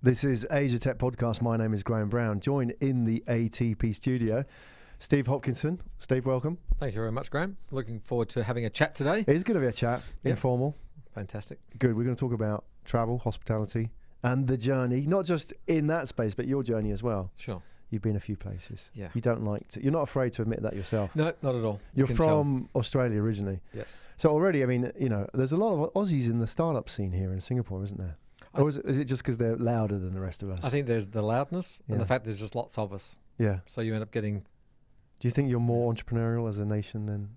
This is Asia Tech Podcast. My name is Graham Brown, joined in the ATP studio. Steve Hopkinson. Steve, welcome. Thank you very much, Graham. Looking forward to having a chat today. It is going to be a chat, informal. Fantastic. Good. We're going to talk about travel, hospitality, and the journey, not just in that space, but your journey as well. Sure. You've been a few places. Yeah. You don't like to, you're not afraid to admit that yourself. No, not at all. You're from Australia originally. Yes. So already, I mean, you know, there's a lot of Aussies in the startup scene here in Singapore, isn't there? Or is it just because they're louder than the rest of us? I think there's the loudness and the fact there's just lots of us. Yeah. So you end up getting... Do you think you're more entrepreneurial as a nation than...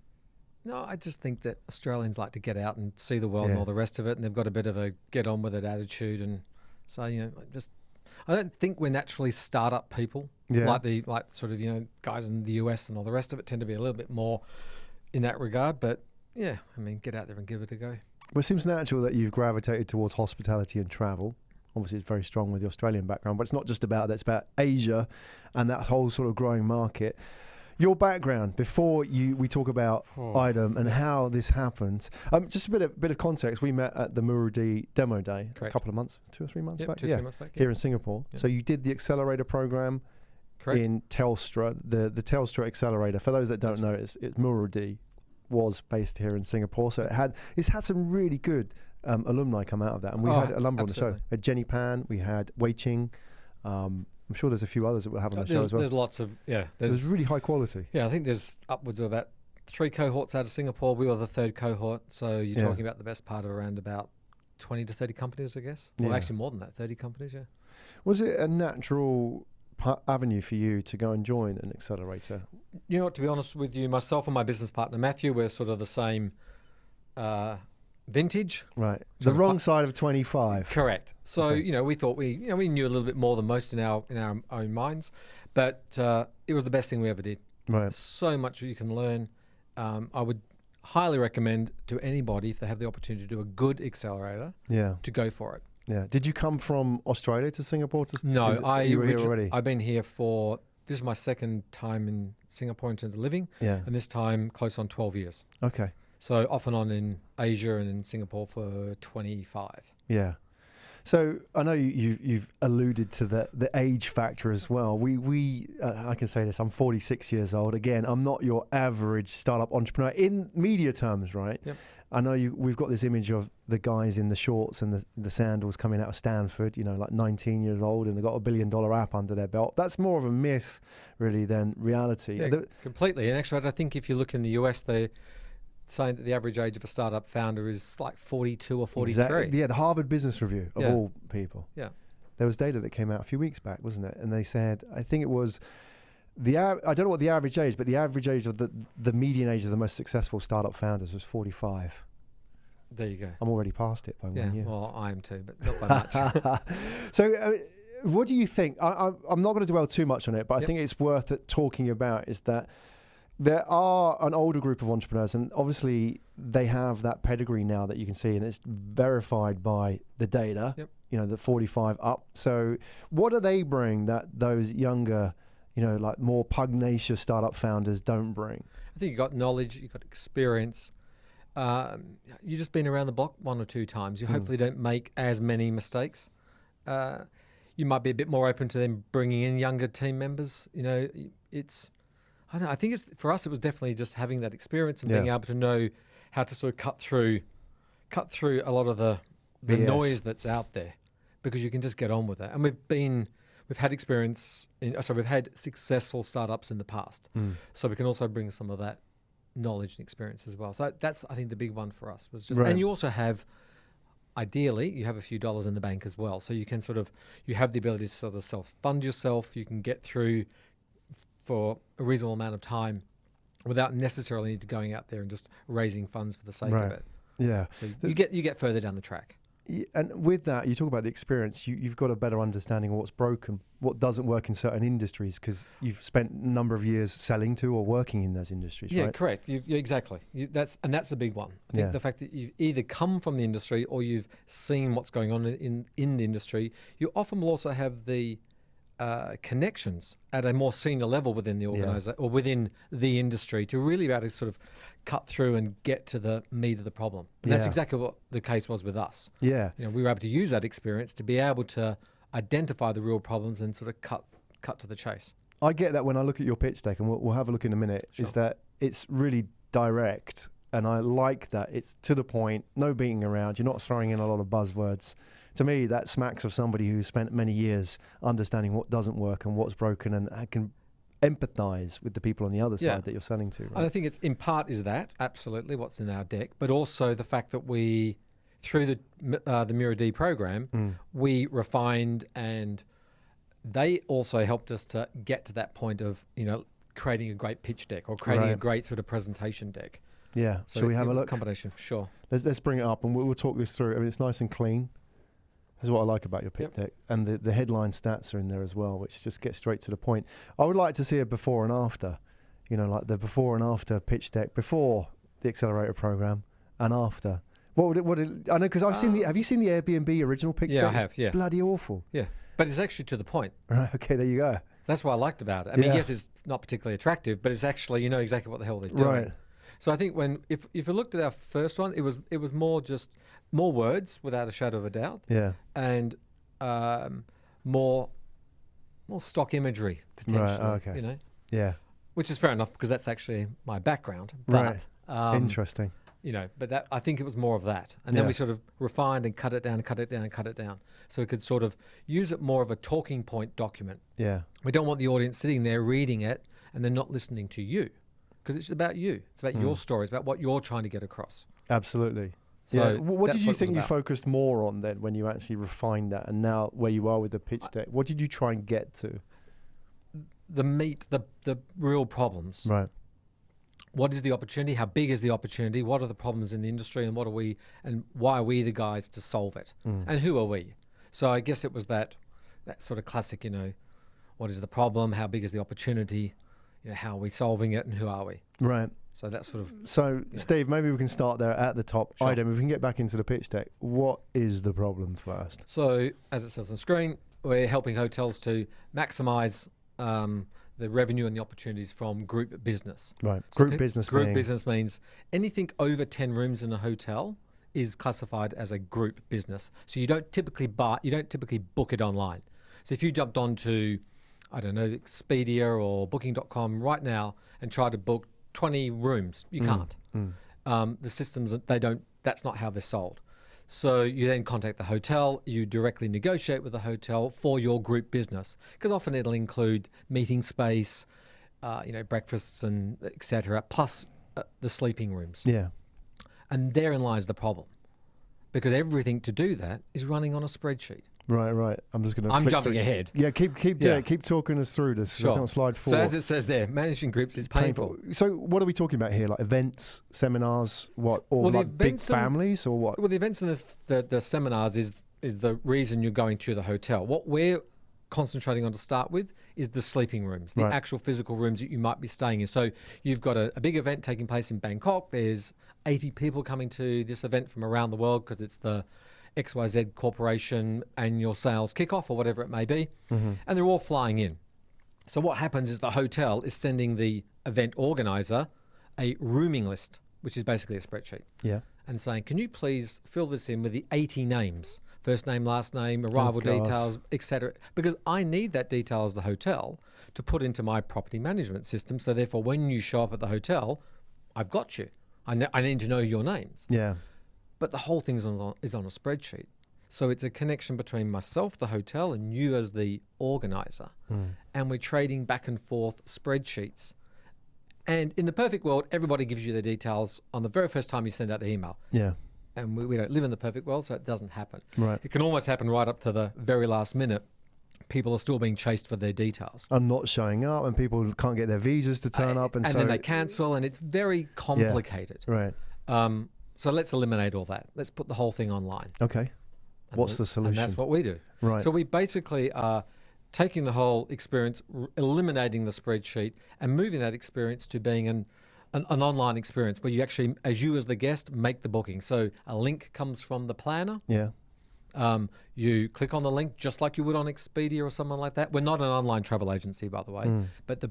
No, I just think that Australians like to get out and see the world and all the rest of it, and they've got a bit of a get on with it attitude, and so I don't think we're naturally startup people like guys in the US and all the rest of it tend to be a little bit more in that regard. But yeah, I mean, get out there and give it a go. Well, it seems natural that you've gravitated towards hospitality and travel. Obviously, it's very strong with the Australian background, but it's not just about that. It's about Asia and that whole sort of growing market. Your background, before we talk about Idem and how this happened, just a bit of context. We met at the Murudi demo day a couple of months, 2 or 3 months back? 2 or 3 months back. Here in Singapore. Yep. So you did the Accelerator program in Telstra, the Telstra Accelerator. For those that don't know, it's Murudi was based here in Singapore. So it's had some really good alumni come out of that. And we had a number on the show. We had Jenny Pan, we had Wei Ching. I'm sure there's a few others that we'll have on the show as well. There's lots of, There's really high quality. Yeah, I think there's upwards of about 3 cohorts out of Singapore. We were the 3rd cohort. So you're talking about the best part of around about 20 to 30 companies, I guess. Well, actually more than that, 30 companies, yeah. Was it a natural avenue for you to go and join an accelerator? You know what, to be honest with you, myself and my business partner, Matthew, we're sort of the same vintage. Right. The wrong side of 25. Correct. So, we thought we knew a little bit more than most in our own minds, but it was the best thing we ever did. Right. So much you can learn. I would highly recommend to anybody, if they have the opportunity to do a good accelerator, to go for it. Yeah. Did you come from Australia to Singapore? No, you were here already? I've been here this is my 2nd time in Singapore in terms of living, and this time close on 12 years. Okay. So off and on in Asia and in Singapore for 25. Yeah. So I know you've alluded to the age factor as well. I can say this, I'm 46 years old. Again, I'm not your average startup entrepreneur in media terms, right? Yep. I know we've got this image of the guys in the shorts and the sandals coming out of Stanford, like 19 years old, and they've got $1 billion app under their belt. That's more of a myth, really, than reality. Yeah, completely. And actually, I think if you look in the US, they're saying that the average age of a startup founder is like 42 or 43. Exactly. Yeah, the Harvard Business Review of all people. Yeah. There was data that came out a few weeks back, wasn't it? And they said, I think it was I don't know what the average age, but the average age of the median age of the most successful startup founders was 45. There you go. I'm already past it by 1 year. Well, I am too, but not by much. So what do you think? I'm not going to dwell too much on it, but I think it's worth talking about is that there are an older group of entrepreneurs, and obviously they have that pedigree now that you can see, and it's verified by the data, the 45 up. So what do they bring that those younger, like more pugnacious startup founders don't bring? I think you've got knowledge, you've got experience. You've just been around the block 1 or 2 times. You hopefully don't make as many mistakes. You might be a bit more open to them bringing in younger team members. I don't know. I think for us, it was definitely just having that experience and being able to know how to sort of cut through a lot of the noise that's out there, because you can just get on with it. And we've had experience we've had successful startups in the past, so we can also bring some of that knowledge and experience as well. So that's, I think, the big one for us was just, and you also have, ideally, you have a few dollars in the bank as well. So you can you have the ability to sort of self-fund yourself. You can get through for a reasonable amount of time without necessarily going out there and just raising funds for the sake of it. Yeah. So you get further down the track. And with that, you talk about the experience, you've got a better understanding of what's broken, what doesn't work in certain industries, because you've spent a number of years selling to or working in those industries, right? Yeah, correct. Exactly. That's a big one. I think the fact that you've either come from the industry or you've seen what's going on in the industry, you often will also have the connections at a more senior level within the organization or within the industry to really be able to sort of cut through and get to the meat of the problem. And that's exactly what the case was with us. Yeah. We were able to use that experience to be able to identify the real problems and sort of cut to the chase. I get that when I look at your pitch deck, and we'll have a look in a minute, Sure. is that it's really direct, and I like that. It's to the point, no beating around. You're not throwing in a lot of buzzwords. To me, that smacks of somebody who spent many years understanding what doesn't work and what's broken, and can empathize with the people on the other side that you're selling to. Right? And I think it's in part is that, absolutely, what's in our deck, but also the fact that we, through the Mirror D program, we refined, and they also helped us to get to that point of, creating a great pitch deck or creating a great sort of presentation deck. Yeah. So shall we have a it's look? Combination, sure. Let's bring it up, and we'll talk this through. I mean, it's nice and clean. That's what I like about your pitch deck. And the headline stats are in there as well, which just gets straight to the point. I would like to see a before and after, like the before and after pitch deck, before the Accelerator program and after. I know, because I've seen have you seen the Airbnb original pitch deck? Yeah, I have, It's bloody awful. Yeah, but it's actually to the point. Right, okay, there you go. That's what I liked about it. I mean, yes, it's not particularly attractive, but it's actually, you know exactly what the hell they're doing. Right. So I think if you looked at our first one, it was more just more words without a shadow of a doubt. Yeah. And more stock imagery potentially. Right, okay. Yeah. Which is fair enough because that's actually my background. But, right. Interesting. But that I think it was more of that. And then we sort of refined and cut it down. So we could sort of use it more of a talking point document. Yeah. We don't want the audience sitting there reading it and then not listening to you, because it's about you. It's about your story. It's about what you're trying to get across. Absolutely. So yeah. What did you think you about. focused more on then when you actually refined that, and now where you are with the pitch deck? What did you try and get to? The real problems. Right. What is the opportunity? How big is the opportunity? What are the problems in the industry, and why are we the guys to solve it? And who are we? So I guess it was that sort of classic, what is the problem? How big is the opportunity? How are we solving it, and who are we? Right. So that's sort of... So, Steve, maybe we can start there at the top. Sure. Idem, if we can get back into the pitch deck, what is the problem first? So, as it says on the screen, we're helping hotels to maximise the revenue and the opportunities from group business. Right. So Group business means anything over 10 rooms in a hotel is classified as a group business. So you don't typically book it online. So if you jumped onto, I don't know, Expedia or Booking.com right now and try to book 20 rooms, you can't. The systems, that's not how they're sold. So you then contact the hotel, you directly negotiate with the hotel for your group business, because often it'll include meeting space, breakfasts and etc., plus the sleeping rooms. Yeah. And therein lies the problem, because everything to do that is running on a spreadsheet. Right. I'm just going to. I'm jumping ahead. Yeah, keep talking us through this. Sure. I think on slide 4. So as it says there, managing groups is painful. So what are we talking about here? Like events, seminars, what? Or like big families, or what? Well, the events and the seminars is the reason you're going to the hotel. What we're concentrating on to start with is the sleeping rooms, the actual physical rooms that you might be staying in. So you've got a big event taking place in Bangkok. There's 80 people coming to this event from around the world because it's the XYZ Corporation annual sales kickoff or whatever it may be. And they're all flying in. So what happens is the hotel is sending the event organizer a rooming list, which is basically a spreadsheet. Yeah. And saying, can you please fill this in with the 80 names, first name, last name, arrival details, etc. Because I need that detail as the hotel to put into my property management system. So therefore, when you show up at the hotel, I've got you. I need to know your names. Yeah. But the whole thing is on a spreadsheet. So it's a connection between myself, the hotel, and you as the organizer. And we're trading back and forth spreadsheets. And in the perfect world, everybody gives you the details on the very first time you send out the email. Yeah. And we don't live in the perfect world, so it doesn't happen. Right. It can almost happen right up to the very last minute. People are still being chased for their details. And not showing up, and people can't get their visas to turn up. And so then they cancel, and it's very complicated. Yeah. Right. So let's eliminate all that. Let's put the whole thing online. Okay. What's the solution? And that's what we do. Right. So we basically are taking the whole experience, eliminating the spreadsheet, and moving that experience to being an online experience where you actually, as the guest, make the booking. So a link comes from the planner. Yeah. You click on the link just like you would on Expedia or someone like that. We're not an online travel agency, by the way, but the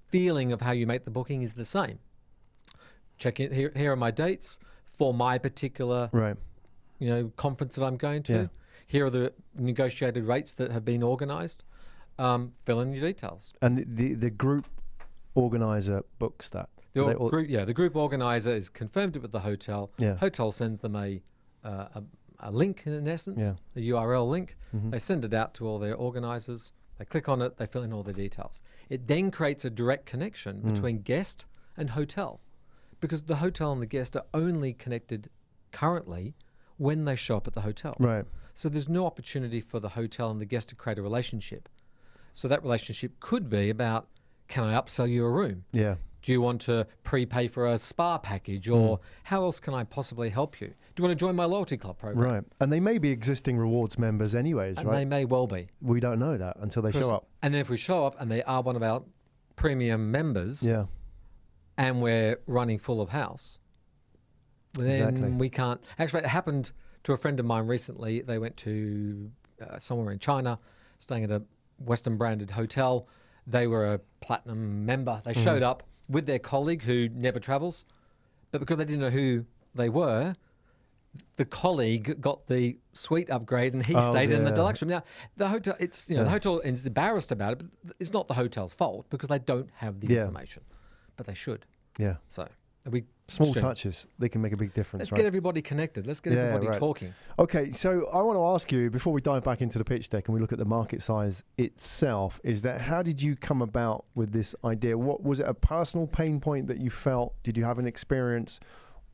feeling of how you make the booking is the same. Check in. Here are my dates for my particular conference that I'm going to. Yeah. Here are the negotiated rates that have been organised. Fill in your details. And the group organizer books that. The group organizer is confirmed it with the hotel. Yeah. Hotel sends them a link, in essence, a URL link. Mm-hmm. They send it out to all their organisers. They click on it. They fill in all their details. It then creates a direct connection between guest and hotel, because the hotel and the guest are only connected currently when they show up at the hotel. Right. So there's no opportunity for the hotel and the guest to create a relationship. So that relationship could be about, can I upsell you a room? Yeah. Do you want to prepay for a spa package, or how else can I possibly help you? Do you want to join my loyalty club program? Right. And they may be existing rewards members anyways, And right? they may well be. We don't know that until they show up. And then if we show up and they are one of our premium members, Yeah. and we're running full of house, then we can't. Actually, it happened to a friend of mine recently. They went to somewhere in China, staying at a Western branded hotel. They were a platinum member. They showed up with their colleague who never travels, but because they didn't know who they were, the colleague got the suite upgrade and he stayed in the deluxe room. Now, the hotel, the hotel is embarrassed about it, but it's not the hotel's fault because they don't have the information, but they should. Yeah. So Small touches, they can make a big difference. Let's get everybody connected. Let's get everybody talking. Okay, so I want to ask you, before we dive back into the pitch deck and we look at the market size itself, is that how did you come about with this idea? What was it, a personal pain point that you felt? Did you have an experience,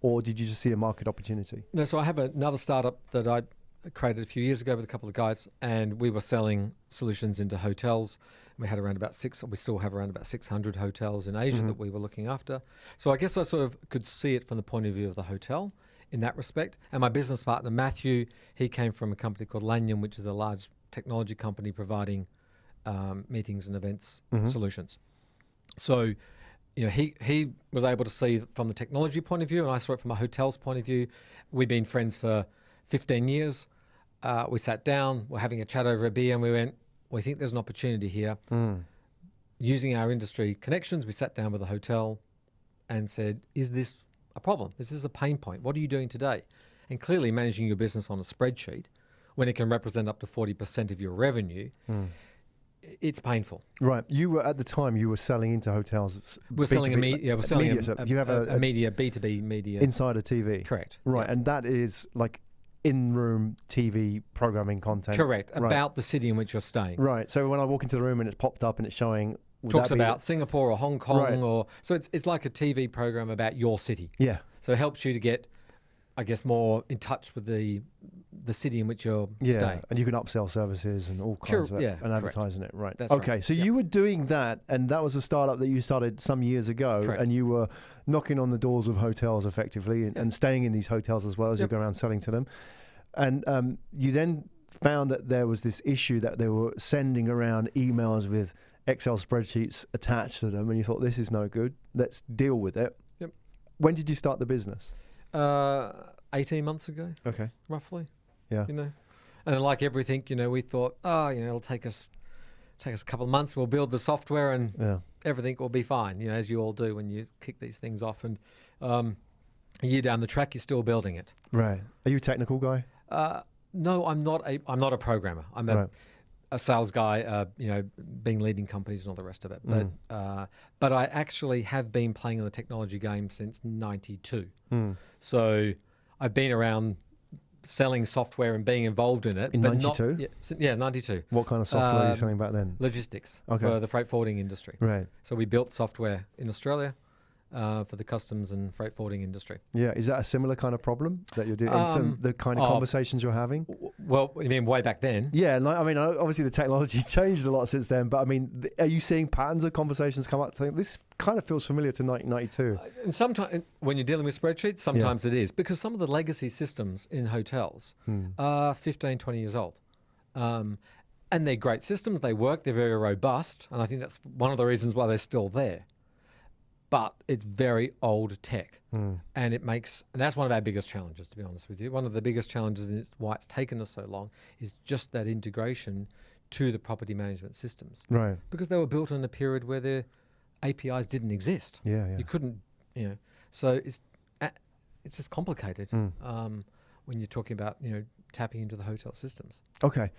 or did you just see a market opportunity? No, so I have another startup that I created a few years ago with a couple of guys, and we were selling solutions into hotels. We had around about we still have around about 600 hotels in Asia that we were looking after. So I guess I sort of could see it from the point of view of the hotel in that respect. And my business partner, Matthew, he came from a company called Lanyon, which is a large technology company providing meetings and events solutions. So, he was able to see from the technology point of view, and I saw it from a hotel's point of view. We've been friends for 15 years. We sat down, we're having a chat over a beer, and we went, we think there's an opportunity here. Using our industry connections, we sat down with the hotel and said, is this a problem? Is this a pain point? What are you doing today? And clearly managing your business on a spreadsheet when it can represent up to 40% of your revenue, it's painful. Right. You were, at the time, you were selling into hotels. We're selling we're selling a media, B2B media. Insider TV. Correct. Right. Yeah. And that is like in-room TV programming content. Correct. About the city in which you're staying. Right. So when I walk into the room and it's popped up and it's showing... Talks about Singapore or Hong Kong so it's like a TV program about your city. Yeah. So it helps you to get, I guess, more in touch with the city in which you're staying. And you can upsell services and all kinds of it and advertising it. Right. That's okay. Right. So you were doing that, and that was a startup that you started some years ago. Correct. And you were knocking on the doors of hotels effectively and staying in these hotels as well as you go around selling to them. And you then found that there was this issue that they were sending around emails with Excel spreadsheets attached to them, and you thought, this is no good. Let's deal with it. Yep. When did you start the business? 18 months ago. Okay. Roughly. Yeah. And like everything, we thought, it'll take us a couple of months. We'll build the software and everything will be fine. As you all do when you kick these things off. And a year down the track, you're still building it. Right. Are you a technical guy? No, I'm not a programmer. I'm a sales guy, being leading companies and all the rest of it. But I actually have been playing in the technology game since 92. So I've been around selling software and being involved in it. In 92? Yeah, 92. What kind of software were you selling back then? Logistics for the freight forwarding industry. Right. So we built software in Australia for the customs and freight forwarding industry. Yeah, is that a similar kind of problem that you're doing? The kind of conversations you're having? Well, you mean way back then? Yeah, obviously the technology's changed a lot since then, but are you seeing patterns of conversations come up? This kind of feels familiar to 1992. And sometimes, when you're dealing with spreadsheets, sometimes it is, because some of the legacy systems in hotels are 15, 20 years old. And they're great systems, they work, they're very robust, and I think that's one of the reasons why they're still there. But it's very old tech, and that's one of our biggest challenges, to be honest with you. One of the biggest challenges, and it's why it's taken us so long, is just that integration to the property management systems. Right. Because they were built in a period where the APIs didn't exist. Yeah. You couldn't, so it's just complicated when you're talking about, tapping into the hotel systems. Okay.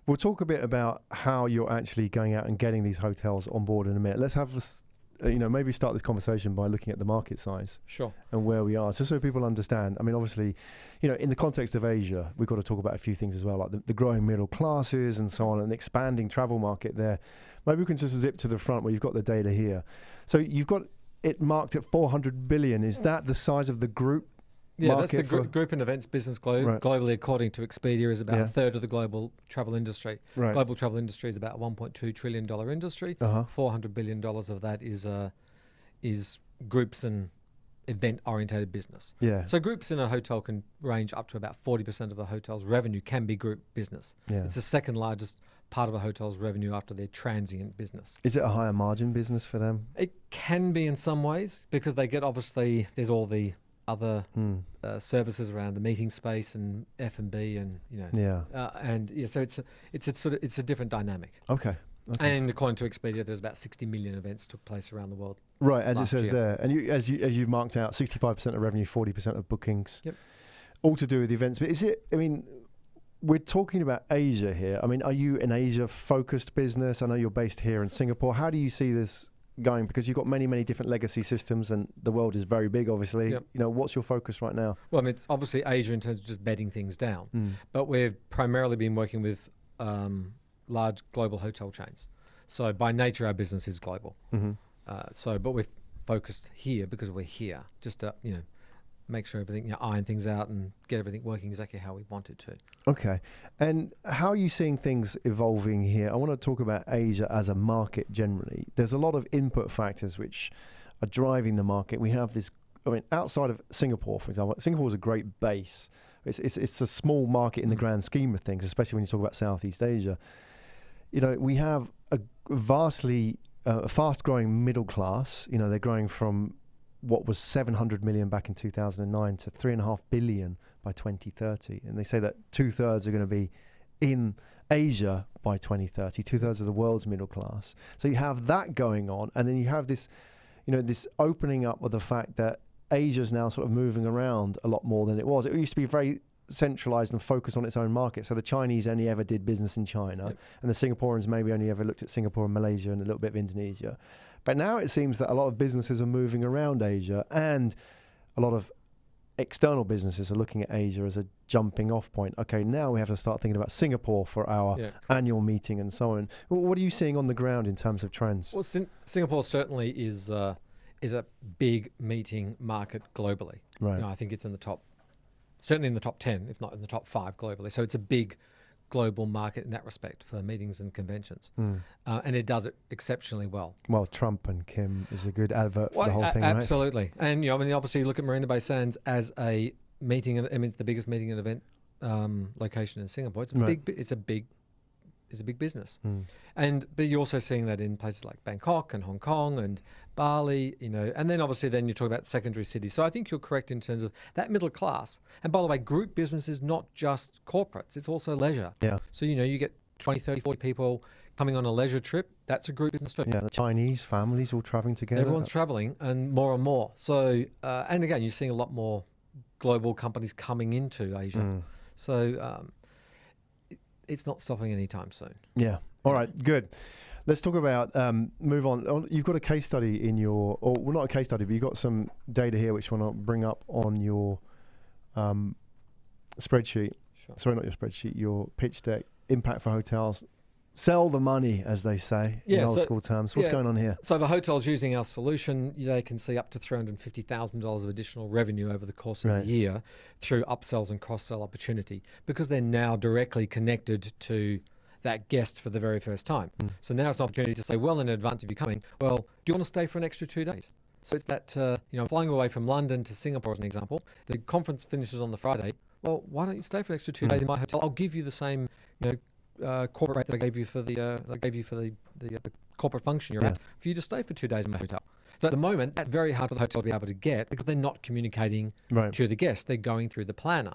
We'll talk a bit about how you're actually going out and getting these hotels on board in a minute. Let's have this, maybe start this conversation by looking at the market size. Sure. And where we are, just so people understand. I mean, obviously, in the context of Asia, we've got to talk about a few things as well, like the growing middle classes and so on, and the expanding travel market there. Maybe we can just zip to the front where you've got the data here. So you've got it marked at 400 billion. Is that the size of the group? Yeah, that's the group and events business globally, according to Expedia, is about a third of the global travel industry. Right. Global travel industry is about a $1.2 trillion industry. $400 billion of that is groups and event-orientated business. Yeah. So groups in a hotel can range up to about 40% of a hotel's revenue can be group business. Yeah. It's the second largest part of a hotel's revenue after their transient business. Is it a higher margin business for them? It can be in some ways because they get, obviously, there's all the other services around the meeting space and F&B and so it's a different dynamic. Okay. And according to Expedia, there's about 60 million events took place around the world. Right, as it says there, and as you've marked out, 65% of revenue, 40% of bookings. Yep. All to do with events. But is it? I mean, we're talking about Asia here. I mean, are you an Asia-focused business? I know you're based here in Singapore. How do you see this going? Because you've got many, many different legacy systems and the world is very big, obviously. Yep. What's your focus right now? Well, I mean, it's obviously Asia in terms of just bedding things down. But we've primarily been working with large global hotel chains. So by nature, our business is global. But we're focused here because we're here just to, make sure everything, iron things out and get everything working exactly how we want it to. Okay. And how are you seeing things evolving here? I want to talk about Asia as a market generally. There's a lot of input factors which are driving the market. We have this, outside of Singapore, for example, Singapore is a great base. It's a small market in the grand scheme of things, especially when you talk about Southeast Asia. We have a vastly fast-growing middle class. They're growing from what was 700 million back in 2009 to 3.5 billion by 2030. And they say that 2/3 are going to be in Asia by 2030, 2/3 of the world's middle class. So you have that going on. And then you have this, this opening up of the fact that Asia's now sort of moving around a lot more than it was. It used to be very centralized and focused on its own market. So the Chinese only ever did business in China, and the Singaporeans maybe only ever looked at Singapore and Malaysia and a little bit of Indonesia. But now it seems that a lot of businesses are moving around Asia, and a lot of external businesses are looking at Asia as a jumping off point. Okay, now we have to start thinking about Singapore for our annual meeting and so on. What are you seeing on the ground in terms of trends? Well, Singapore certainly is a big meeting market globally. Right. I think it's certainly in the top 10, if not in the top 5 globally. So it's a big global market in that respect for meetings and conventions. And it does it exceptionally well. Well, Trump and Kim is a good advert for the whole thing, right? Absolutely. And, obviously you look at Marina Bay Sands as a meeting, it's the biggest meeting and event location in Singapore. It's a big business. But you're also seeing that in places like Bangkok and Hong Kong and Bali, and then obviously then you talk about secondary cities. So I think you're correct in terms of that middle class. And by the way, group business is not just corporates, it's also leisure. Yeah. So, you get 20, 30, 40 people coming on a leisure trip. That's a group business trip. Yeah, the Chinese families all traveling together. Everyone's traveling and more. So, and again, you're seeing a lot more global companies coming into Asia. So, it's not stopping anytime soon. Yeah. All right. Good. Let's talk about, move on. You've got a case study in your, well, not a case study, but you've got some data here which you want to bring up on your spreadsheet. Sure. Sorry, not your spreadsheet, your pitch deck, impact for hotels. Sell the money, as they say, in old school terms. What's going on here? So the hotels using our solution, they can see up to $350,000 of additional revenue over the course of the year through upsells and cross-sell opportunity, because they're now directly connected to that guest for the very first time. So now it's an opportunity to say, well, in advance of you coming, well, do you want to stay for an extra 2 days? So it's that, flying away from London to Singapore as an example, the conference finishes on the Friday. Well, why don't you stay for an extra 2 days in my hotel? I'll give you the same, corporate rate that I gave you for the corporate function you're at, for you to stay for 2 days in my hotel. So at the moment, that's very hard for the hotel to be able to get because they're not communicating to the guest. They're going through the planner.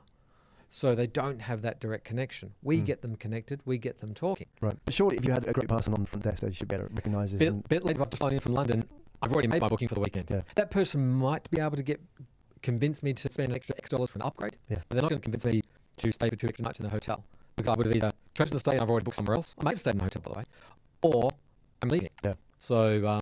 So they don't have that direct connection. We get them connected. We get them talking. Right. Surely if you had a great person on the front desk, they should be able to recognise this. Bit later, I've just flown in from London. I've already made my booking for the weekend. Yeah. That person might be able to convince me to spend an extra X dollars for an upgrade. Yeah. But they're not going to convince me to stay for 2 extra nights in the hotel. Because I would have either chosen to stay and I've already booked somewhere else. I may have stayed in the hotel, by the way. Or I'm leaving. Yeah. So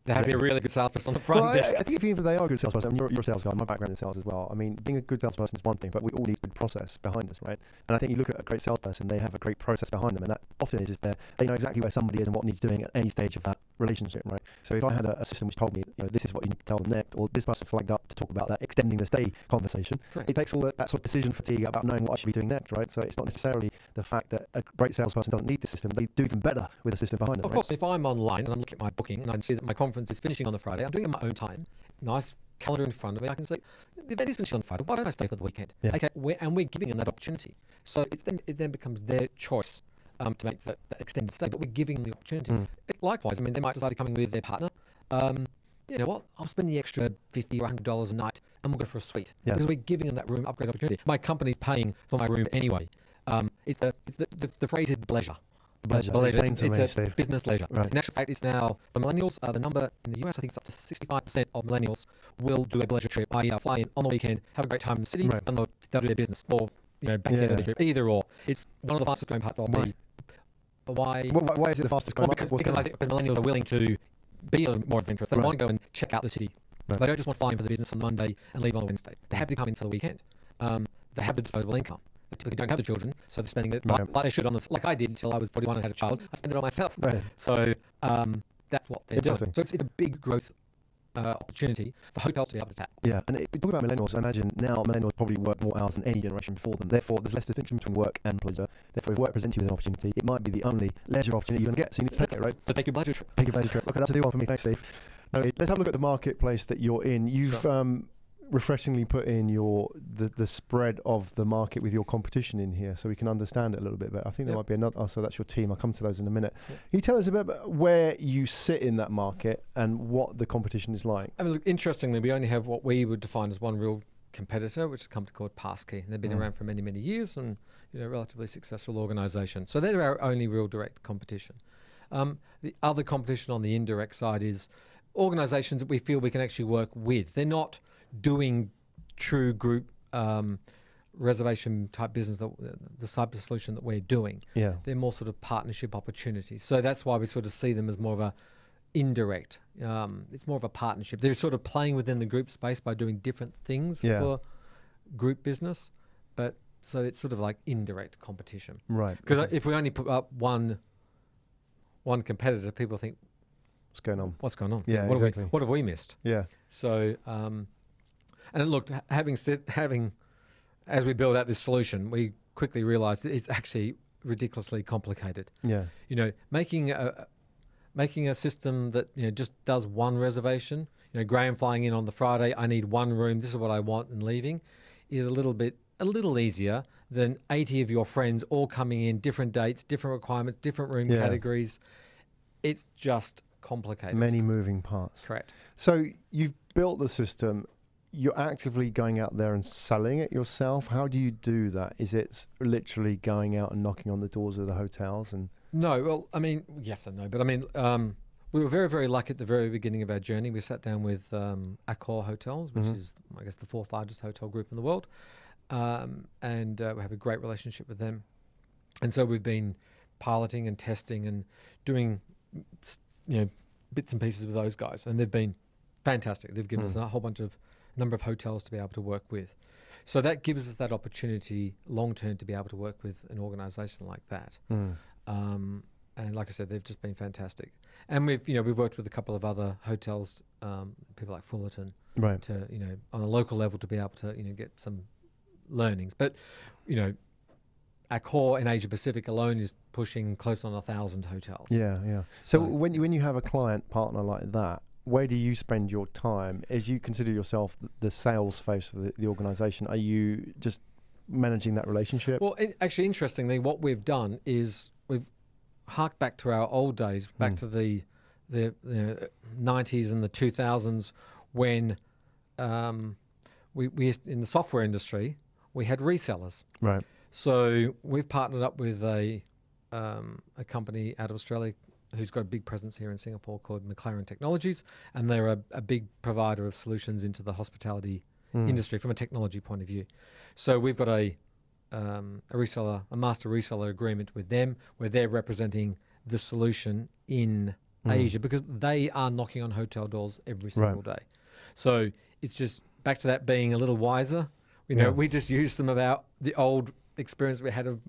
there had to be a really good salesperson on the front desk. I think if they are a good salesperson, I mean, you're a sales guy, my background in sales as well. I mean, being a good salesperson is one thing, but we all need good process behind us, right? And I think you look at a great salesperson, they have a great process behind them, and that often is they know exactly where somebody is and what needs doing at any stage of that relationship, right? So if I had a system which told me, this is what you need to tell them next, or this person flagged up to talk about that extending the stay conversation, Correct. It takes all that sort of decision fatigue about knowing what I should be doing next, right? So it's not necessarily the fact that a great salesperson doesn't need the system, they do even better with a system behind them. Of course, if I'm online and I'm looking at my booking and I can see that my conference is finishing on the Friday, I'm doing it in my own time. Nice calendar in front of me. I can say, the event is finishing on Friday. Why don't I stay for the weekend? Yeah. Okay, we're giving them that opportunity. So it then becomes their choice to make that extended stay, but we're giving them the opportunity. Likewise, I mean, they might decide to come in with their partner. You know what? I'll spend the extra $50 or $100 a night and we'll go for a suite. Yeah. Because we're giving them that room upgrade opportunity. My company's paying for my room anyway. It's the phrase is bleisure. Pleasure. It's a business leisure. Right. In actual fact, it's now, for millennials, the number in the US, I think it's up to 65% of millennials will do a bleisure trip, i.e. fly in on the weekend, have a great time in the city, Right. and they'll do their business. Or, back the end of the trip. Either or. It's one of the fastest growing parts of the... Why is it the fastest growing? Because I think millennials are willing to be a little more adventurous. They want to go and check out the city. Right. They don't just want to fly in for the business on Monday and leave on a Wednesday. They have to come in for the weekend. They have the disposable income. They typically don't have the children, so they're spending it like they should on this. Like I did until I was 41 and had a child. I spent it on myself. Right. So that's what they're doing. Interesting. So it's a big growth opportunity for hotels to be able to tap. Yeah, and talking about millennials, I imagine now millennials probably work more hours than any generation before them. Therefore, there's less distinction between work and pleasure. Therefore, if work presents you with an opportunity, it might be the only leisure opportunity you're going to get. So you need to take it, right? So take your pleasure trip. Take your pleasure trip. Okay, that's a new one for me. Thanks, Steve. No, let's have a look at the marketplace that you're in. You've refreshingly put in the spread of the market with your competition in here, so we can understand it a little bit better. I think there might be another. Oh, so that's your team. I'll come to those in a minute. Can you tell us a bit about where you sit in that market and what the competition is like? I mean, look, interestingly, we only have what we would define as one real competitor, which is a company called Passkey. They've been around for many, many years and relatively successful organisation. So they're our only real direct competition. The other competition on the indirect side is organisations that we feel we can actually work with. They're not doing true group reservation type business, the type of solution that we're doing. Yeah. They're more sort of partnership opportunities. So that's why we sort of see them as more of a indirect. It's more of a partnership. They're sort of playing within the group space by doing different things for group business. But so it's sort of like indirect competition. Right. Because if we only put up one competitor, people think, what's going on? Yeah, exactly. What have we missed? Yeah. So, and look, as we build out this solution, we quickly realised that it's actually ridiculously complicated. Yeah. Making a system that just does one reservation. Graham flying in on the Friday, I need one room. This is what I want, and leaving, is a little easier than 80 of your friends all coming in, different dates, different requirements, different room categories. It's just complicated. Many moving parts. Correct. So you've built the system. You're actively going out there and selling it yourself. How do you do that? Is it literally going out and knocking on the doors of the hotels? And no, well, I mean, yes and no. But I mean, we were very, very lucky at the very beginning of our journey. We sat down with Accor Hotels, which is, I guess, the 4th largest hotel group in the world. And we have a great relationship with them. And so we've been piloting and testing and doing, bits and pieces with those guys. And they've been fantastic. They've given us a whole number of hotels to be able to work with. So that gives us that opportunity long-term to be able to work with an organisation like that. And like I said, they've just been fantastic. And we've worked with a couple of other hotels, people like Fullerton, right, to on a local level to be able to get some learnings. But Accor in Asia Pacific alone is pushing close on 1,000 hotels. Yeah, yeah. So when you have a client partner like that, where do you spend your time? As you consider yourself the sales face of the organisation, are you just managing that relationship? Well, actually, interestingly, what we've done is we've harked back to our old days, back to the 90s and the 2000s, when we in the software industry we had resellers. Right. So we've partnered up with a company out of Australia who's got a big presence here in Singapore called McLaren Technologies, and they're a big provider of solutions into the hospitality industry from a technology point of view. So we've got a a master reseller agreement with them, where they're representing the solution in Asia, because they are knocking on hotel doors every single day. So it's just back to that being a little wiser. We just use some of the old experience we had of,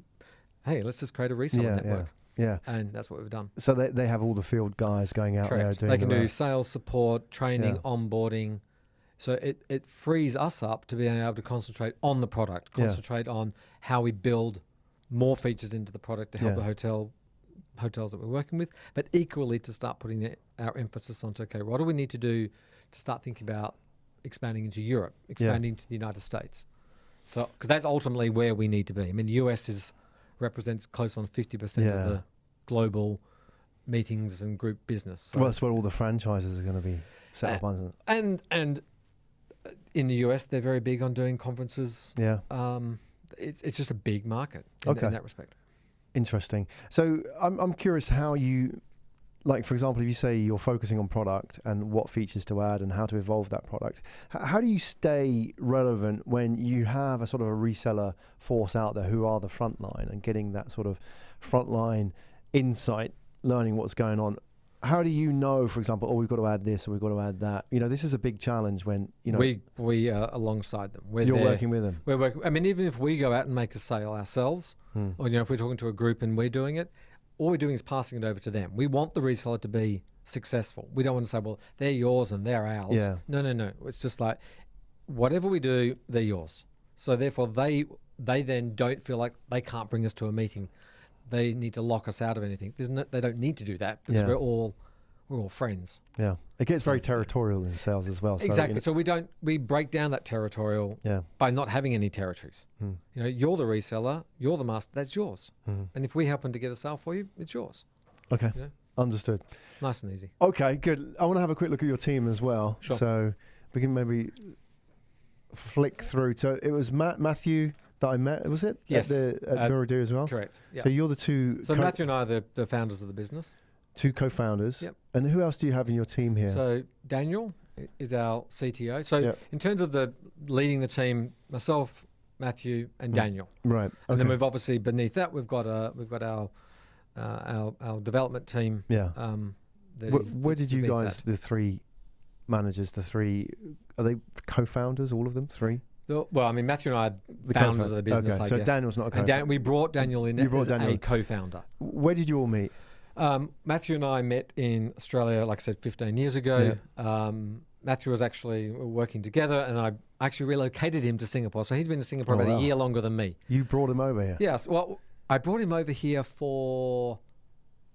hey, let's just create a reseller network. Yeah. And that's what we've done. So they have all the field guys going out Correct. there doing They can do sales support, training, onboarding. So it frees us up to be able to concentrate on the product, concentrate on how we build more features into the product to help the hotels that we're working with, but equally to start putting our emphasis onto, okay, what do we need to do to start thinking about expanding into Europe, expanding to the United States? So, because that's ultimately where we need to be. I mean, the US represents close on 50% of the global meetings and group business. So, well, that's where all the franchises are going to be set up, isn't it? And in the US, they're very big on doing conferences. Yeah. It's just a big market in that respect. Interesting. So I'm curious how you, like, for example, if you say you're focusing on product and what features to add and how to evolve that product, how do you stay relevant when you have a sort of a reseller force out there who are the front line and getting that sort of frontline insight, learning what's going on? How do you know, for example, we've got to add this or we've got to add that? This is a big challenge when, we are alongside them. You're working with them. We're working. I mean, even if we go out and make a sale ourselves, or if we're talking to a group and we're doing it, all we're doing is passing it over to them. We want the reseller to be successful. We don't want to say, well, they're yours and they're ours. Yeah. No. It's just like, whatever we do, they're yours. So therefore, they then don't feel like they can't bring us to a meeting. They need to lock us out of anything. They don't need to do that because we're all friends. Yeah, it gets very territorial in sales as well. Exactly. So we break down that territorial by not having any territories. You're the reseller, you're the master. That's yours. And if we happen to get a sale for you, it's yours. Okay, understood. Nice and easy. Okay, good. I want to have a quick look at your team as well. Sure. So we can maybe flick through. So it was Matthew that I met, was it? Yes. At Miradew as well? Correct. Yep. So you're the two... So Matthew and I are the founders of the business. Two co-founders. Yep. And who else do you have in your team here? So Daniel is our CTO. So in terms of the leading the team, myself, Matthew, and Daniel. Right. Okay. And then we've obviously beneath that we've got our development team. Yeah. Where did you guys, the three managers, are they co-founders, all of them? Three? Well, I mean, Matthew and I are the founders of the business, I guess. So Daniel's not a co-founder. We brought Daniel in as a co-founder. Where did you all meet? Matthew and I met in Australia, like I said, 15 years ago. Yeah. Matthew was actually working together, and I actually relocated him to Singapore. So he's been in Singapore about a year longer than me. You brought him over here? Yes. Well, I brought him over here for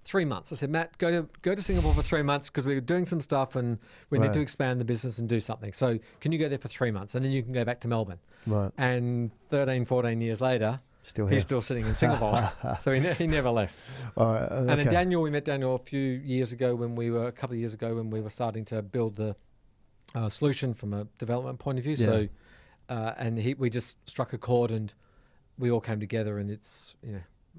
3 months. I said, Matt, go to Singapore for 3 months because we're doing some stuff and we need to expand the business and do something. So can you go there for 3 months and then you can go back to Melbourne? Right. And 13, 14 years later, he's still sitting in Singapore. So he never left. All right, And then we met Daniel a couple of years ago when we were starting to build the solution from a development point of view. Yeah. So, we just struck a chord and we all came together and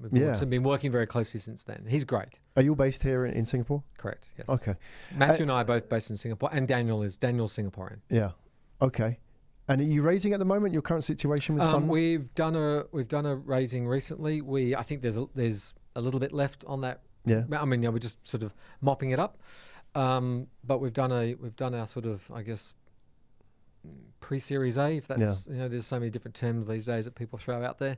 we've been working very closely since then. He's great. Are you all based here in Singapore? Correct, yes. Okay. Matthew and I are both based in Singapore, and Daniel's Singaporean. Yeah. Okay. And are you raising at the moment, your current situation with funding? We've done a raising recently. I think there's a little bit left on that. Yeah. I mean, we're just sort of mopping it up. But we've done our sort of, I guess, pre-Series A, if that's, there's so many different terms these days that people throw out there.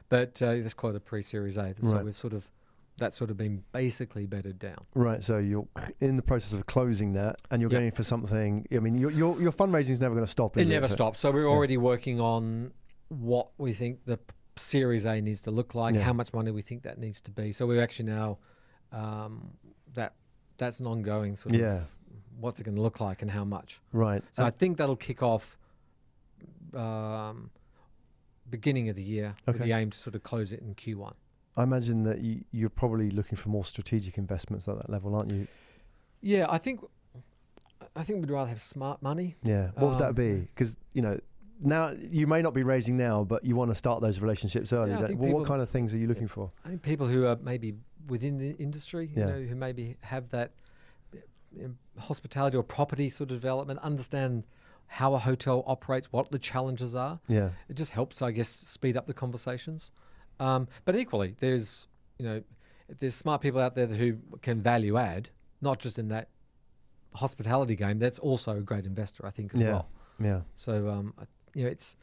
But let's call it a pre-Series A. So we've that's sort of been basically bedded down. Right. So you're in the process of closing that, and you're going for something. I mean, your fundraising is never going to stop. It never stops. So we're already working on what we think the Series A needs to look like, how much money we think that needs to be. So we're actually now that's an ongoing sort of what's it going to look like and how much. Right. So I think that'll kick off beginning of the year with the aim to sort of close it in Q1. I imagine that you're probably looking for more strategic investments at that level, aren't you? Yeah, I think we'd rather have smart money. Yeah. What would that be? Because, now you may not be raising now, but you want to start those relationships early. What kind of things are you looking for? I think people who are maybe within the industry, who maybe have that hospitality or property sort of development, understand how a hotel operates, what the challenges are. Yeah. It just helps, I guess, speed up the conversations. But equally, there's, if there's smart people out there who can value add, not just in that hospitality game, that's also a great investor, I think, as well. Yeah. So, it's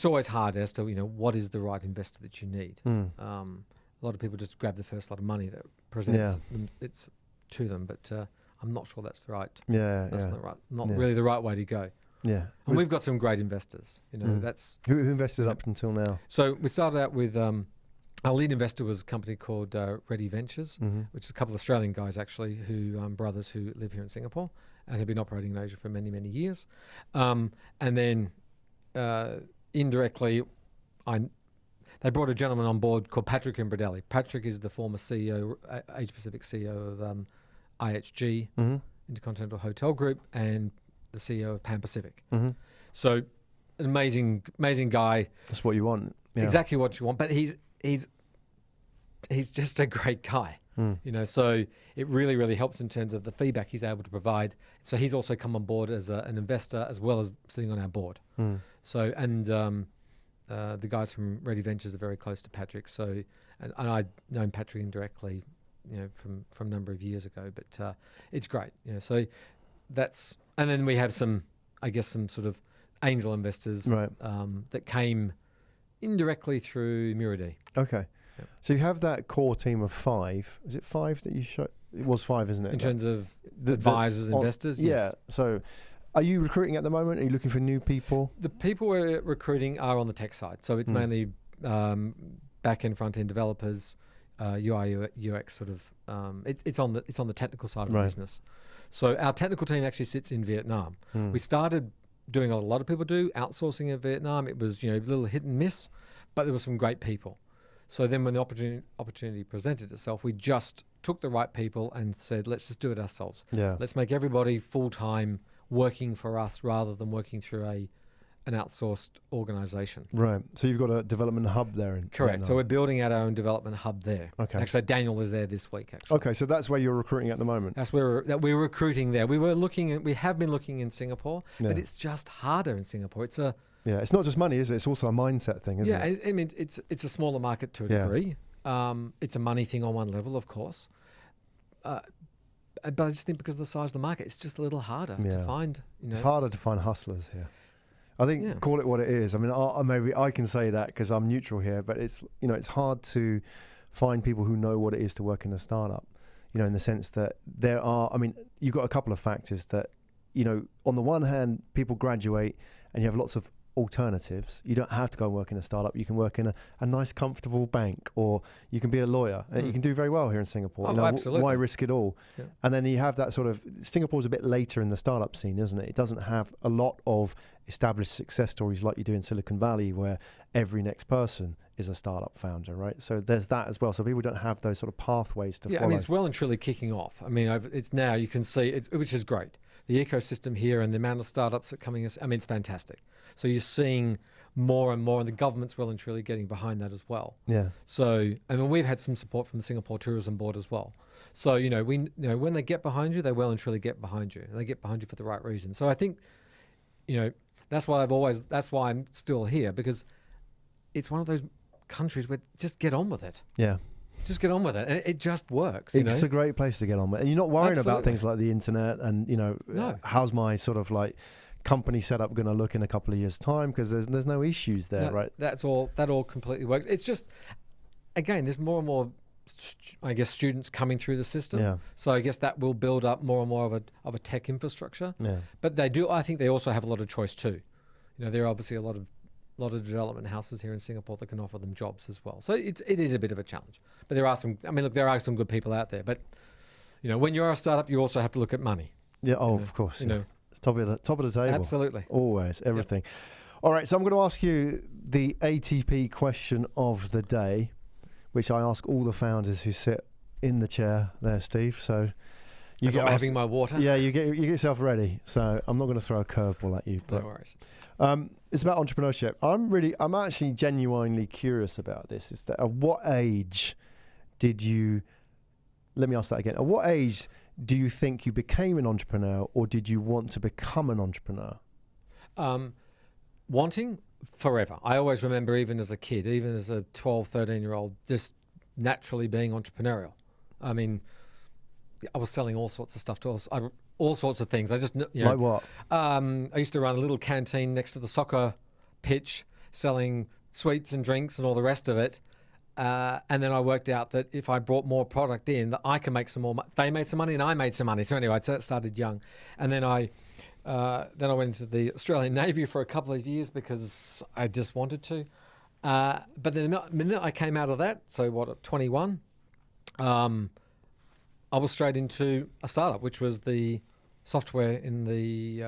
always hard as to, what is the right investor that you need. A lot of people just grab the first lot of money that presents them, it's to them, but I'm not sure that's the right. That's not really the right way to go. Yeah. And we've got some great investors. That's who invested up until now. So we started out with our lead investor was a company called Ready Ventures, which is a couple of Australian guys actually, brothers who live here in Singapore and have been operating in Asia for many, many years. And then indirectly, they brought a gentleman on board called Patrick Imbradelli. Patrick is the former CEO, Asia Pacific CEO of IHG, Intercontinental Hotel Group, and the CEO of Pan Pacific. So an amazing guy. That's what you want. Yeah. Exactly what you want. But he's just a great guy. So it really, really helps in terms of the feedback he's able to provide. So he's also come on board as an investor as well as sitting on our board. So, and the guys from Ready Ventures are very close to Patrick. So, and I'd known Patrick indirectly, from a number of years ago, but it's great. So that's, and then we have some sort of angel investors that came indirectly through Miradi. Okay. Yep. So you have that core team of 5. Is it 5 that you showed? It was 5, isn't it? In terms of advisors, investors, yes. Yeah. So are you recruiting at the moment? Are you looking for new people? The people we're recruiting are on the tech side. So it's mainly back-end, front-end developers, UI, UX sort of. It's on the technical side of the business. So our technical team actually sits in Vietnam. We started doing what a lot of people do, outsourcing in Vietnam. It was a little hit and miss, but there were some great people. So then when the opportunity presented itself, we just took the right people and said, let's just do it ourselves. Yeah. Let's make everybody full-time working for us rather than working through an outsourced organization. Right. So you've got a development hub there. Correct. Vietnam. So we're building out our own development hub there. Okay. Actually, Daniel is there this week, actually. Okay. So that's where you're recruiting at the moment. That's where we're recruiting there. We have been looking in Singapore, but it's just harder in Singapore. It's not just money, is it? It's also a mindset thing, isn't it? Yeah, I mean, it's a smaller market to a degree. It's a money thing on one level, of course. But I just think because of the size of the market, it's just a little harder to find. It's harder to find hustlers here. I think call it what it is. I mean, maybe I can say that because I'm neutral here, but it's hard to find people who know what it is to work in a startup. In the sense that there are. I mean, you've got a couple of factors that, on the one hand, people graduate and you have lots of alternatives. You don't have to go and work in a startup. You can work in a nice, comfortable bank, or you can be a lawyer. And you can do very well here in Singapore. Absolutely. Why risk it all? Yeah. And then you have that sort of, Singapore's a bit later in the startup scene, isn't it? It doesn't have a lot of established success stories like you do in Silicon Valley, where every next person is a startup founder, right? So there's that as well. So people don't have those sort of pathways to follow. I mean, it's well and truly kicking off. I mean, it's now, you can see, which is great. The ecosystem here and the amount of startups that are coming, I mean, it's fantastic. So you're seeing more and more, and the government's well and truly getting behind that as well. Yeah. So, I mean, we've had some support from the Singapore Tourism Board as well. So, when they get behind you, they well and truly get behind you. They get behind you for the right reason. So I think, that's why I'm still here, because it's one of those countries where just get on with it. Yeah. Just get on with it. And it just works. It's a great place to get on with. And you're not worrying about things like the internet and, how's my sort of like company setup going to look in a couple of years' time, because there's no issues there, right? That all completely works. It's just, again, there's more and more, I guess, students coming through the system. Yeah. So I guess that will build up more and more of a tech infrastructure. Yeah. But I think they also have a lot of choice too. There are obviously a lot of development houses here in Singapore that can offer them jobs as well. So it is a bit of a challenge. But there are some good people out there. But, when you're a startup, you also have to look at money. Yeah, of course. It's top of the table. Absolutely. Always, everything. Yep. All right, so I'm going to ask you the ATP question of the day, which I ask all the founders who sit in the chair there, Steve. So I'm having my water. Yeah, you get yourself ready. So I'm not going to throw a curveball at you. But, no worries. It's about entrepreneurship. I'm actually genuinely curious about this. Is that at what age did you let me ask that again. At what age do you think you became an entrepreneur, or did you want to become an entrepreneur? Wanting forever. I always remember, even as a kid, even as a 12, 13-year-old, just naturally being entrepreneurial. I mean, I was selling all sorts of stuff to all sorts of things. I just, Like what? I used to run a little canteen next to the soccer pitch, selling sweets and drinks and all the rest of it. And then I worked out that if I brought more product in, that I can make some more money. They made some money and I made some money. So anyway, so that started young. And then I went into the Australian Navy for a couple of years because I just wanted to. But then the minute I came out of that, so at 21, I was straight into a startup, which was the software in the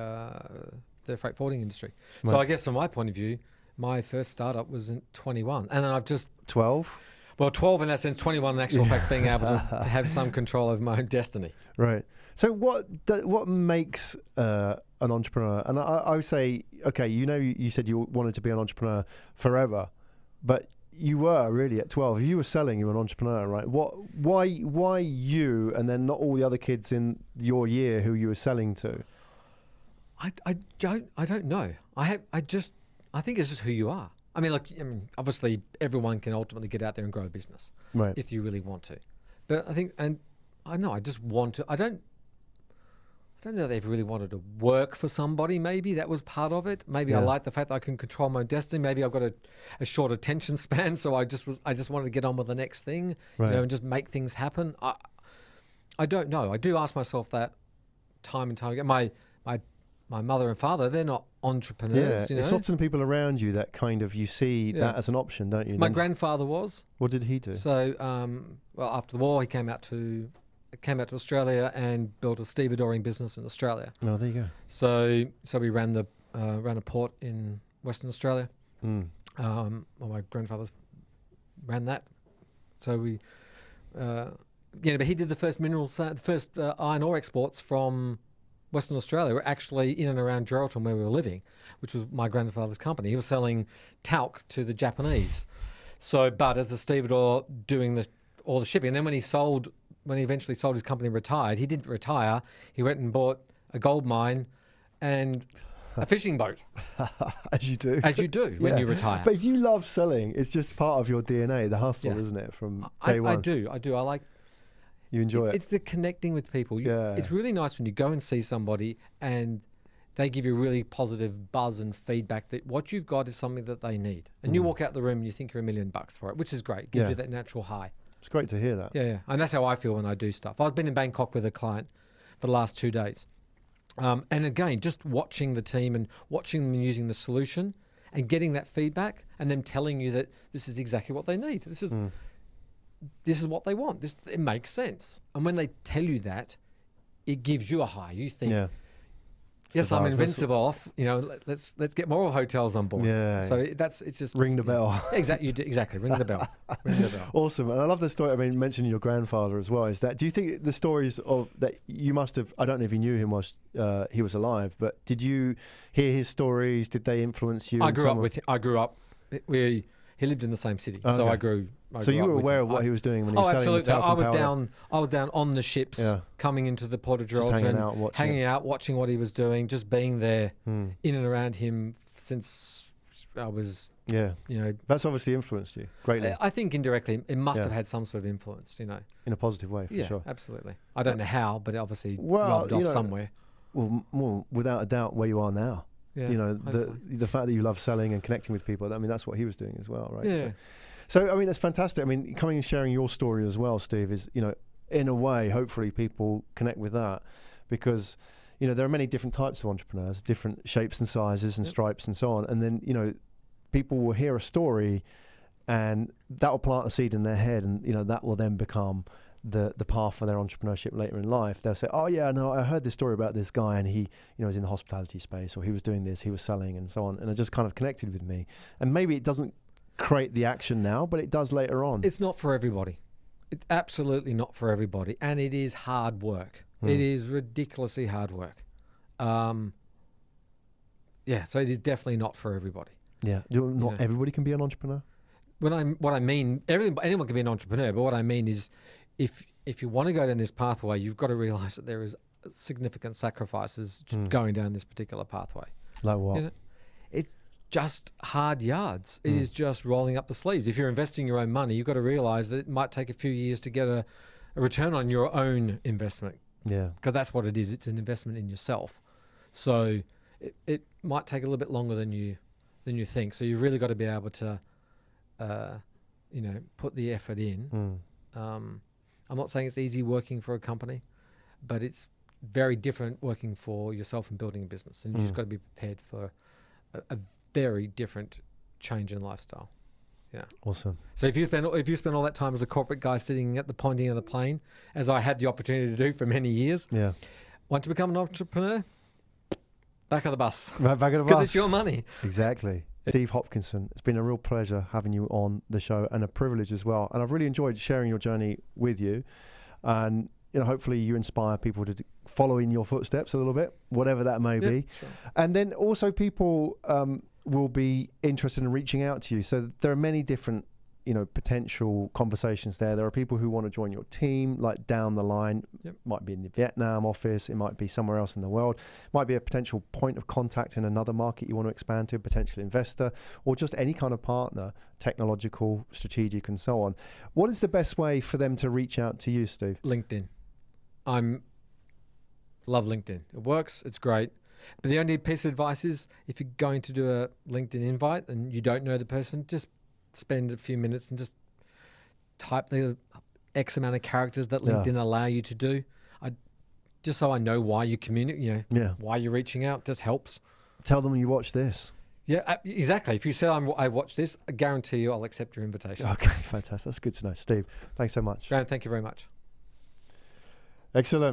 freight forwarding industry. Right. So I guess from my point of view, my first startup was in 21. And then I've just... 12? Well, 12 in that sense, 21 in actual fact, being able to have some control over my own destiny. Right. So what makes an entrepreneur? And I would say, okay, you said you wanted to be an entrepreneur forever, but you were really at 12. If you were selling, you were an entrepreneur, right? Why you, and then not all the other kids in your year who you were selling to? I don't know. I think it's just who you are. I mean, obviously everyone can ultimately get out there and grow a business, right, if you really want to. But I think, and I know, I just want to. I don't know they really wanted to work for somebody. Maybe that was part of it. Maybe I like the fact that I can control my own destiny. Maybe I've got a short attention span, so I just wanted to get on with the next thing, right, and just make things happen. I don't know. I do ask myself that time and time again. My mother and father, they're not entrepreneurs. Yeah, it's often people around you that kind of, you see that as an option, don't you? My grandfather was. What did he do? So, well, after the war, he came out to Australia and built a stevedoring business in Australia. Oh, there you go. So we ran a port in Western Australia. Mm. My grandfather ran that. So we, but he did the first iron ore exports from Western Australia were actually in and around Geraldton where we were living, which was my grandfather's company. He was selling talc to the Japanese. So, but as a stevedore doing all the shipping, and then when he eventually sold his company and retired, he didn't retire. He went and bought a gold mine and a fishing boat. As you do. As you do when you retire. But if you love selling, it's just part of your DNA, the hustle, isn't it, from day one? I do. I like... You enjoy it. It's the connecting with people. It's really nice when you go and see somebody and they give you really positive buzz and feedback that what you've got is something that they need. And you walk out the room and you think you're $1 million for it, which is great. It gives you that natural high. It's great to hear that. Yeah. And that's how I feel when I do stuff. I've been in Bangkok with a client for the last 2 days. And again, just watching the team and watching them using the solution and getting that feedback and them telling you that this is exactly what they need. This is what they want. It makes sense. And when they tell you that, it gives you a high. You think, yes, I'm invincible. Let's get more hotels on board. Yeah. So it's just ring the bell. Exactly. Ring the bell. Ring the bell. Awesome. And I love the story. I mean, mentioning your grandfather as well. Do you think the stories of that you must have? I don't know if you knew him whilst he was alive, but did you hear his stories? Did they influence you? I grew up. He lived in the same city, so I grew. So you were aware of what he was doing when he was selling the talc and powder? I was down on the ships, coming into the Port of Geraldton, hanging out, watching what he was doing, just being there, in and around him since I was. Yeah, that's obviously influenced you greatly. I think indirectly, it must have had some sort of influence. In a positive way, for sure. Absolutely. I don't know how, but it obviously rubbed off somewhere. Well, without a doubt, where you are now. Yeah, the fact that you love selling and connecting with people. I mean, that's what he was doing as well, right? Yeah. So I mean, that's fantastic. I mean, coming and sharing your story as well, Steve, is, in a way, hopefully people connect with that, because, there are many different types of entrepreneurs, different shapes and sizes and stripes and so on. And then, people will hear a story and that will plant a seed in their head, and, that will then become the path for their entrepreneurship later in life. They'll say, oh yeah, no, I heard this story about this guy and he, was in the hospitality space, or he was doing this, he was selling and so on. And it just kind of connected with me. And maybe it doesn't create the action now, but it does later on. It's not for everybody. It's absolutely not for everybody. And it is hard work. It is ridiculously hard work. So it is definitely not for everybody. Yeah. Everybody can be an entrepreneur. What I mean, anyone can be an entrepreneur, but what I mean is if you want to go down this pathway, you've got to realize that there is significant sacrifices going down this particular pathway. Like what? You know, it's just hard yards. It is just rolling up the sleeves. If you're investing your own money, you've got to realize that it might take a few years to get a return on your own investment. Yeah. Because that's what it is. It's an investment in yourself. So it might take a little bit longer than you think. So you've really got to be able to, put the effort in. I'm not saying it's easy working for a company, but it's very different working for yourself and building a business. And you just got to be prepared for a very different change in lifestyle. Yeah. Awesome. So if you spend all that time as a corporate guy sitting at the pointing of the plane, as I had the opportunity to do for many years, want to become an entrepreneur, back of the bus. Right, back of the bus. Because it's your money. Exactly. Steve Hopkinson, it's been a real pleasure having you on the show and a privilege as well. And I've really enjoyed sharing your journey with you. And hopefully you inspire people to follow in your footsteps a little bit, whatever that may be. Sure. And then also people will be interested in reaching out to you. So there are many different, potential conversations there. There are people who want to join your team, like down the line. Might be in the Vietnam office. It might be somewhere else in the world. Might be a potential point of contact in another market you want to expand to, potential investor, or just any kind of partner, technological, strategic, and so on. What is the best way for them to reach out to you, Steve? LinkedIn. Love LinkedIn. It works. It's great. But the only piece of advice is if you're going to do a LinkedIn invite and you don't know the person, just spend a few minutes and just type the X amount of characters that LinkedIn allow you to do. Just so I know why you communicate, why you're reaching out, just helps. Tell them you watch this. Yeah, exactly. If you say I watch this, I guarantee you I'll accept your invitation. Okay, fantastic. That's good to know. Steve, thanks so much. Graham, thank you very much. Excellent.